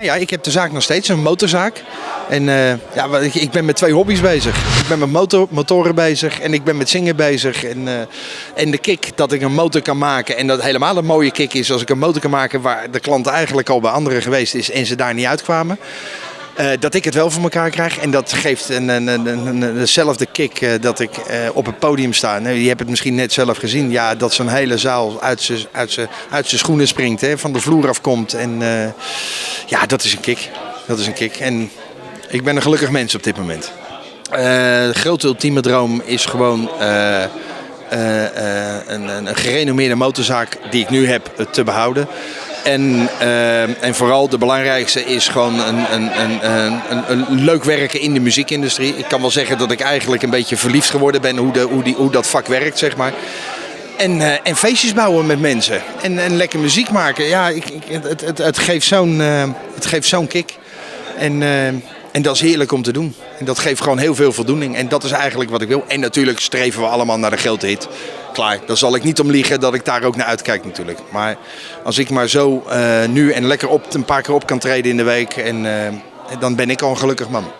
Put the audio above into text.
Ja, ik heb de zaak nog steeds, een motorzaak. En ja, ik ben met 2 hobby's bezig. Ik ben met motoren bezig en ik ben met zingen bezig. En de kick dat ik een motor kan maken en dat helemaal een mooie kick is als ik een motor kan maken waar de klant eigenlijk al bij anderen geweest is en ze daar niet uitkwamen. Dat ik het wel voor elkaar krijg en dat geeft dezelfde kick dat ik op het podium sta. Je hebt het misschien net zelf gezien, ja, dat zo'n hele zaal uit zijn schoenen springt, hè, van de vloer afkomt. En ja, dat is een kick. Dat is een kick. En ik ben een gelukkig mens op dit moment. De grote ultieme droom is gewoon een gerenommeerde motorzaak die ik nu heb te behouden. En vooral de belangrijkste is gewoon een leuk werken in de muziekindustrie. Ik kan wel zeggen dat ik eigenlijk een beetje verliefd geworden ben hoe dat vak werkt, zeg maar. En feestjes bouwen met mensen. En lekker muziek maken. Ja, het geeft zo'n kick. En dat is heerlijk om te doen. En dat geeft gewoon heel veel voldoening. En dat is eigenlijk wat ik wil. En natuurlijk streven we allemaal naar de grote hit. Klaar, daar zal ik niet om liegen dat ik daar ook naar uitkijk natuurlijk. Maar als ik maar zo nu en lekker een paar keer op kan treden in de week, dan ben ik al een gelukkig man.